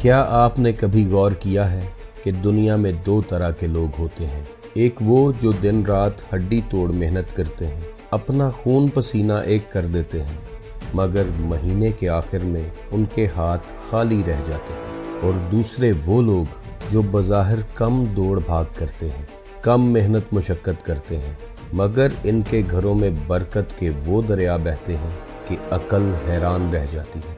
کیا آپ نے کبھی غور کیا ہے کہ دنیا میں دو طرح کے لوگ ہوتے ہیں؟ ایک وہ جو دن رات ہڈی توڑ محنت کرتے ہیں، اپنا خون پسینہ ایک کر دیتے ہیں، مگر مہینے کے آخر میں ان کے ہاتھ خالی رہ جاتے ہیں۔ اور دوسرے وہ لوگ جو بظاہر کم دوڑ بھاگ کرتے ہیں، کم محنت مشقت کرتے ہیں، مگر ان کے گھروں میں برکت کے وہ دریا بہتے ہیں کہ عقل حیران رہ جاتی ہے۔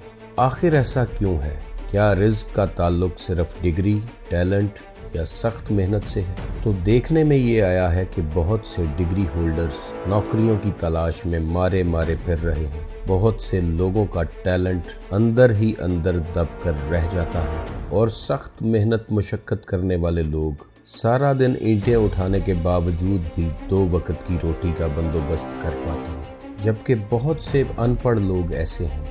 آخر ایسا کیوں ہے؟ کیا رزق کا تعلق صرف ڈگری، ٹیلنٹ یا سخت محنت سے ہے؟ تو دیکھنے میں یہ آیا ہے کہ بہت سے ڈگری ہولڈرز نوکریوں کی تلاش میں مارے پھر رہے ہیں۔ بہت سے لوگوں کا ٹیلنٹ اندر ہی اندر دب کر رہ جاتا ہے، اور سخت محنت مشقت کرنے والے لوگ سارا دن اینٹیں اٹھانے کے باوجود بھی 2 وقت کی روٹی کا بندوبست کر پاتے ہیں۔ جبکہ بہت سے ان پڑھ لوگ ایسے ہیں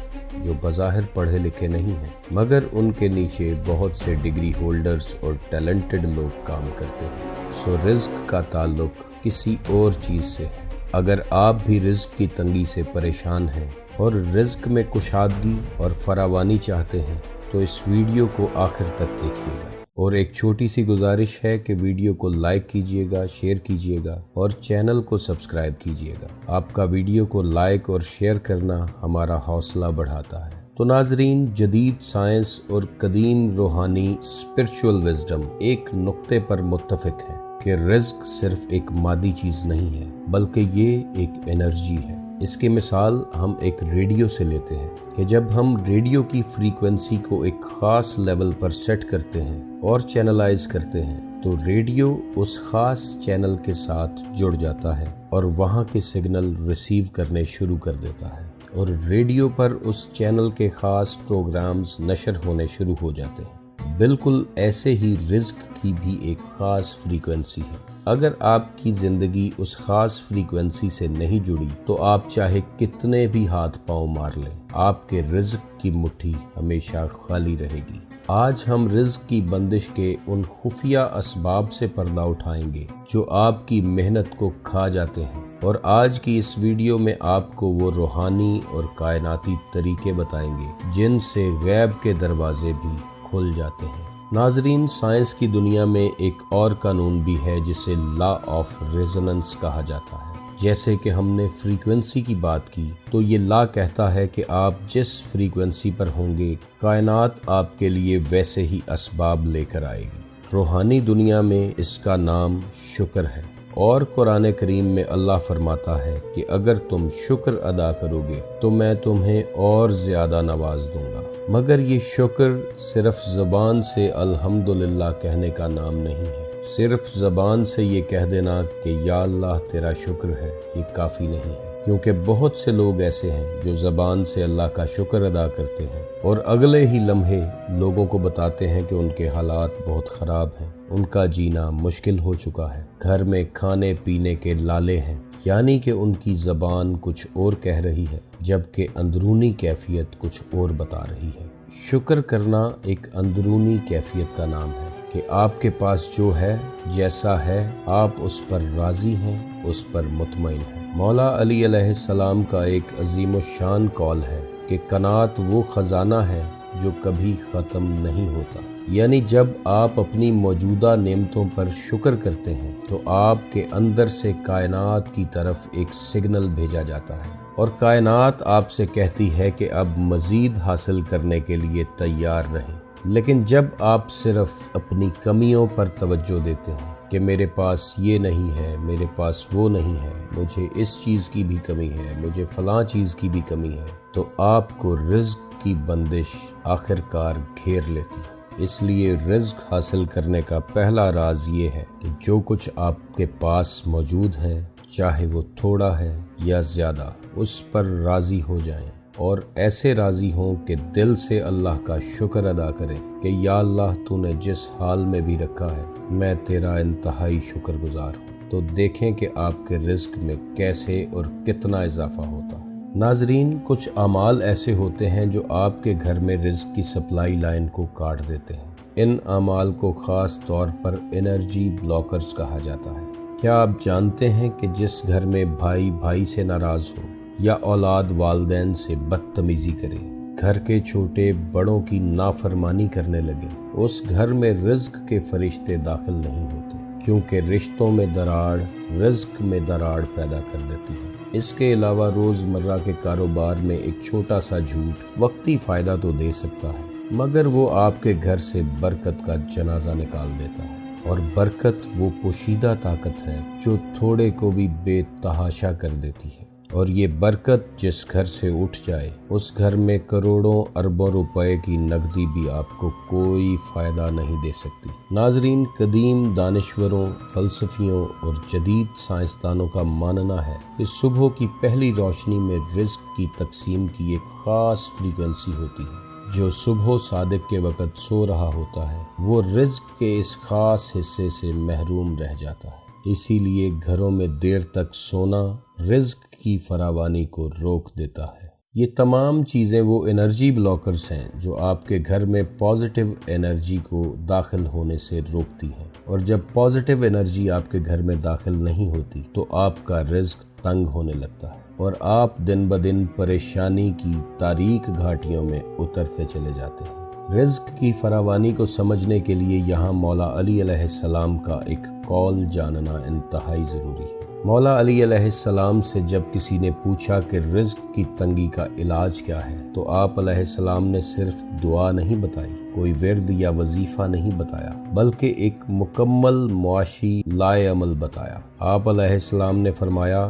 جو بظاہر پڑھے لکھے نہیں ہیں، مگر ان کے نیچے بہت سے ڈگری ہولڈرز اور ٹیلنٹڈ لوگ کام کرتے ہیں۔ سو رزق کا تعلق کسی اور چیز سے ہے۔ اگر آپ بھی رزق کی تنگی سے پریشان ہیں اور رزق میں کشادگی اور فراوانی چاہتے ہیں تو اس ویڈیو کو آخر تک دیکھیے گا۔ اور ایک چھوٹی سی گزارش ہے کہ ویڈیو کو لائک کیجئے گا، شیئر کیجئے گا اور چینل کو سبسکرائب کیجئے گا۔ آپ کا ویڈیو کو لائک اور شیئر کرنا ہمارا حوصلہ بڑھاتا ہے۔ تو ناظرین، جدید سائنس اور قدیم روحانی اسپرچول وزڈم ایک نقطے پر متفق ہے کہ رزق صرف ایک مادی چیز نہیں ہے، بلکہ یہ ایک انرجی ہے۔ اس کی مثال ہم ایک ریڈیو سے لیتے ہیں کہ جب ہم ریڈیو کی فریکوینسی کو ایک خاص لیول پر سیٹ کرتے ہیں اور چینلائز کرتے ہیں تو ریڈیو اس خاص چینل کے ساتھ جڑ جاتا ہے اور وہاں کے سگنل ریسیو کرنے شروع کر دیتا ہے، اور ریڈیو پر اس چینل کے خاص پروگرامز نشر ہونے شروع ہو جاتے ہیں۔ بالکل ایسے ہی رزق کی بھی ایک خاص فریکوینسی ہے۔ اگر آپ کی زندگی اس خاص فریکوینسی سے نہیں جڑی تو آپ چاہے کتنے بھی ہاتھ پاؤں مار لیں، آپ کے رزق کی مٹھی ہمیشہ خالی رہے گی۔ آج ہم رزق کی بندش کے ان خفیہ اسباب سے پردہ اٹھائیں گے جو آپ کی محنت کو کھا جاتے ہیں، اور آج کی اس ویڈیو میں آپ کو وہ روحانی اور کائناتی طریقے بتائیں گے جن سے غیب کے دروازے بھی کھل جاتے ہیں۔ ناظرین، سائنس کی دنیا میں ایک اور قانون بھی ہے جسے لا آف ریزوننس کہا جاتا ہے۔ جیسے کہ ہم نے فریکوینسی کی بات کی تو یہ لا کہتا ہے کہ آپ جس فریکوینسی پر ہوں گے، کائنات آپ کے لیے ویسے ہی اسباب لے کر آئے گی۔ روحانی دنیا میں اس کا نام شکر ہے، اور قرآن کریم میں اللہ فرماتا ہے کہ اگر تم شکر ادا کرو گے تو میں تمہیں اور زیادہ نواز دوں گا۔ مگر یہ شکر صرف زبان سے الحمدللہ کہنے کا نام نہیں ہے۔ صرف زبان سے یہ کہہ دینا کہ یا اللہ تیرا شکر ہے، یہ کافی نہیں ہے، کیونکہ بہت سے لوگ ایسے ہیں جو زبان سے اللہ کا شکر ادا کرتے ہیں اور اگلے ہی لمحے لوگوں کو بتاتے ہیں کہ ان کے حالات بہت خراب ہیں، ان کا جینا مشکل ہو چکا ہے، گھر میں کھانے پینے کے لالے ہیں، یعنی کہ ان کی زبان کچھ اور کہہ رہی ہے جبکہ اندرونی کیفیت کچھ اور بتا رہی ہے۔ شکر کرنا ایک اندرونی کیفیت کا نام ہے کہ آپ کے پاس جو ہے، جیسا ہے، آپ اس پر راضی ہیں، اس پر مطمئن ہیں۔ مولا علی علیہ السلام کا ایک عظیم الشان قول ہے کہ قناعت وہ خزانہ ہے جو کبھی ختم نہیں ہوتا۔ یعنی جب آپ اپنی موجودہ نعمتوں پر شکر کرتے ہیں تو آپ کے اندر سے کائنات کی طرف ایک سگنل بھیجا جاتا ہے، اور کائنات آپ سے کہتی ہے کہ اب مزید حاصل کرنے کے لیے تیار رہیں۔ لیکن جب آپ صرف اپنی کمیوں پر توجہ دیتے ہیں کہ میرے پاس یہ نہیں ہے، میرے پاس وہ نہیں ہے، مجھے اس چیز کی بھی کمی ہے، مجھے فلاں چیز کی بھی کمی ہے، تو آپ کو رزق کی بندش آخرکار گھیر لیتی ہے۔ اس لیے رزق حاصل کرنے کا پہلا راز یہ ہے کہ جو کچھ آپ کے پاس موجود ہے، چاہے وہ تھوڑا ہے یا زیادہ، اس پر راضی ہو جائیں، اور ایسے راضی ہوں کہ دل سے اللہ کا شکر ادا کریں کہ یا اللہ تو نے جس حال میں بھی رکھا ہے میں تیرا انتہائی شکر گزار ہوں۔ تو دیکھیں کہ آپ کے رزق میں کیسے اور کتنا اضافہ ہوتا ہے۔ ناظرین، کچھ اعمال ایسے ہوتے ہیں جو آپ کے گھر میں رزق کی سپلائی لائن کو کاٹ دیتے ہیں۔ ان اعمال کو خاص طور پر انرجی بلاکرز کہا جاتا ہے۔ کیا آپ جانتے ہیں کہ جس گھر میں بھائی بھائی سے ناراض ہو یا اولاد والدین سے بدتمیزی کرے گھر کے چھوٹے بڑوں کی نافرمانی کرنے لگے، اس گھر میں رزق کے فرشتے داخل نہیں ہوتے، کیونکہ رشتوں میں دراڑ رزق میں دراڑ پیدا کر دیتی ہے۔ اس کے علاوہ روزمرہ کے کاروبار میں ایک چھوٹا سا جھوٹ وقتی فائدہ تو دے سکتا ہے، مگر وہ آپ کے گھر سے برکت کا جنازہ نکال دیتا ہے، اور برکت وہ پوشیدہ طاقت ہے جو تھوڑے کو بھی بے تحاشا کر دیتی ہے، اور یہ برکت جس گھر سے اٹھ جائے اس گھر میں کروڑوں اربوں روپے کی نقدی بھی آپ کو کوئی فائدہ نہیں دے سکتی۔ ناظرین، قدیم دانشوروں، فلسفیوں اور جدید سائنسدانوں کا ماننا ہے کہ صبح کی پہلی روشنی میں رزق کی تقسیم کی ایک خاص فریکوینسی ہوتی ہے۔ جو صبح صادق کے وقت سو رہا ہوتا ہے وہ رزق کے اس خاص حصے سے محروم رہ جاتا ہے۔ اسی لیے گھروں میں دیر تک سونا رزق کی فراوانی کو روک دیتا ہے۔ یہ تمام چیزیں وہ انرجی بلاکرز ہیں جو آپ کے گھر میں پازیٹیو انرجی کو داخل ہونے سے روکتی ہیں، اور جب پازیٹیو انرجی آپ کے گھر میں داخل نہیں ہوتی تو آپ کا رزق تنگ ہونے لگتا ہے، اور آپ دن بدن پریشانی کی تاریک گھاٹیوں میں اترتے چلے جاتے ہیں۔ رزق کی فراوانی کو سمجھنے کے لیے یہاں مولا علی علیہ السلام کا ایک قول جاننا انتہائی ضروری ہے۔ مولا علی علیہ السلام سے جب کسی نے پوچھا کہ رزق کی تنگی کا علاج کیا ہے تو آپ علیہ السلام نے صرف دعا نہیں بتائی، کوئی ورد یا وظیفہ نہیں بتایا، بلکہ ایک مکمل معاشی لائے عمل بتایا۔ آپ علیہ السلام نے فرمایا،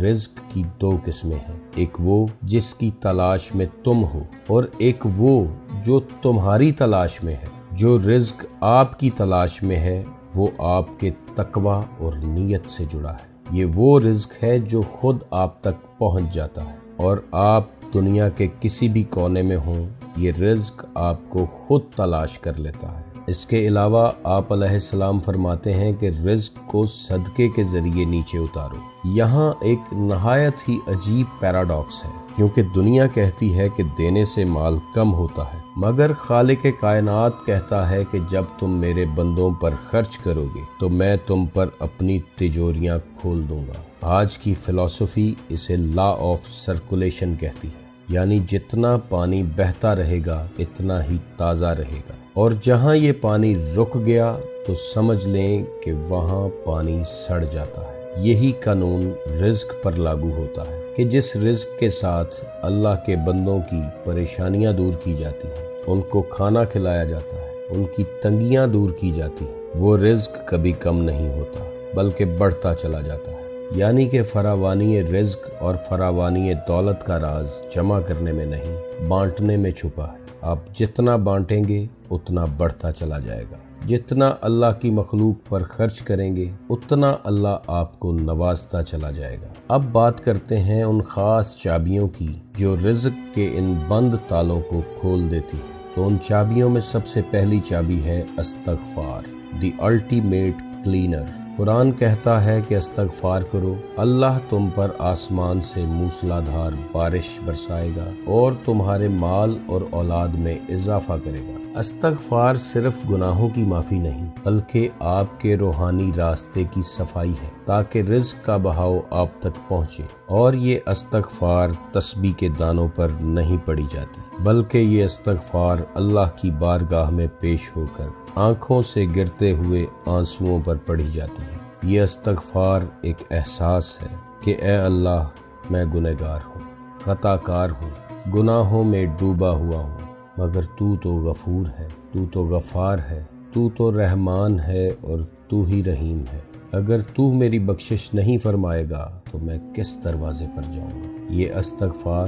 رزق کی دو قسمیں ہیں، ایک وہ جس کی تلاش میں تم ہو، اور ایک وہ جو تمہاری تلاش میں ہے۔ جو رزق آپ کی تلاش میں ہے وہ آپ کے تقوی اور نیت سے جڑا ہے۔ یہ وہ رزق ہے جو خود آپ تک پہنچ جاتا ہے، اور آپ دنیا کے کسی بھی کونے میں ہوں، یہ رزق آپ کو خود تلاش کر لیتا ہے۔ اس کے علاوہ آپ علیہ السلام فرماتے ہیں کہ رزق کو صدقے کے ذریعے نیچے اتارو۔ یہاں ایک نہایت ہی عجیب پیراڈاکس ہے، کیونکہ دنیا کہتی ہے کہ دینے سے مال کم ہوتا ہے، مگر خالق کائنات کہتا ہے کہ جب تم میرے بندوں پر خرچ کرو گے تو میں تم پر اپنی تجوریاں کھول دوں گا۔ آج کی فلسفی اسے لا آف سرکولیشن کہتی ہے، یعنی جتنا پانی بہتا رہے گا اتنا ہی تازہ رہے گا، اور جہاں یہ پانی رک گیا تو سمجھ لیں کہ وہاں پانی سڑ جاتا ہے۔ یہی قانون رزق پر لاگو ہوتا ہے کہ جس رزق کے ساتھ اللہ کے بندوں کی پریشانیاں دور کی جاتی ہیں، ان کو کھانا کھلایا جاتا ہے، ان کی تنگیاں دور کی جاتی ہیں، وہ رزق کبھی کم نہیں ہوتا بلکہ بڑھتا چلا جاتا ہے۔ یعنی کہ فراوانی رزق اور فراوانی دولت کا راز جمع کرنے میں نہیں، بانٹنے میں چھپا ہے۔ آپ جتنا بانٹیں گے اتنا بڑھتا چلا جائے گا، جتنا اللہ کی مخلوق پر خرچ کریں گے اتنا اللہ آپ کو نوازتا چلا جائے گا۔ اب بات کرتے ہیں ان خاص چابیوں کی جو رزق کے ان بند تالوں کو کھول دیتی ہیں۔ تو ان چابیوں میں سب سے پہلی چابی ہے استغفار، دی الٹیمیٹ کلینر۔ قرآن کہتا ہے کہ استغفار کرو، اللہ تم پر آسمان سے موسلا دھار بارش برسائے گا اور تمہارے مال اور اولاد میں اضافہ کرے گا۔ استغفار صرف گناہوں کی معافی نہیں بلکہ آپ کے روحانی راستے کی صفائی ہے، تاکہ رزق کا بہاؤ آپ تک پہنچے۔ اور یہ استغفار تسبیح کے دانوں پر نہیں پڑی جاتی بلکہ یہ استغفار اللہ کی بارگاہ میں پیش ہو کر آنکھوں سے گرتے ہوئے آنسوؤں پر پڑھی جاتی ہے۔ یہ استغفار ایک احساس ہے کہ اے اللہ، میں گنہگار ہوں، خطا کار ہوں، گناہوں میں ڈوبا ہوا ہوں، مگر تو تو غفور ہے، تو تو غفار ہے، تو تو رحمان ہے اور تو ہی رحیم ہے۔ اگر تو میری بخشش نہیں فرمائے گا تو میں کس دروازے پر جاؤں گا۔ یہ استغفار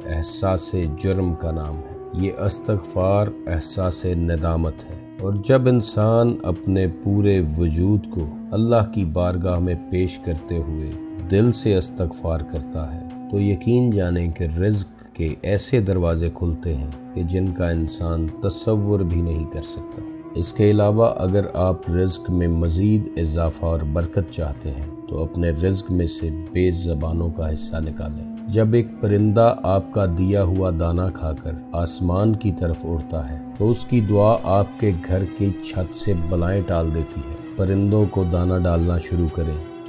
احساس جرم کا نام ہے، یہ استغفار احساس ندامت ہے، اور جب انسان اپنے پورے وجود کو اللہ کی بارگاہ میں پیش کرتے ہوئے دل سے استغفار کرتا ہے تو یقین جانیں کہ رزق کے ایسے دروازے کھلتے ہیں کہ جن کا انسان تصور بھی نہیں کر سکتا۔ اس کے علاوہ اگر آپ رزق میں مزید اضافہ اور برکت چاہتے ہیں تو اپنے رزق میں سے بے زبانوں کا حصہ نکالیں۔ جب ایک پرندہ آپ کا دیا ہوا دانہ کھا کر آسمان کی طرف اڑتا ہے تو اس کی دعا آپ کے گھر کی چھت سے بلائیں ٹال دیتی ہے۔ پرندوں کو دانہ ڈالنا شروع کریں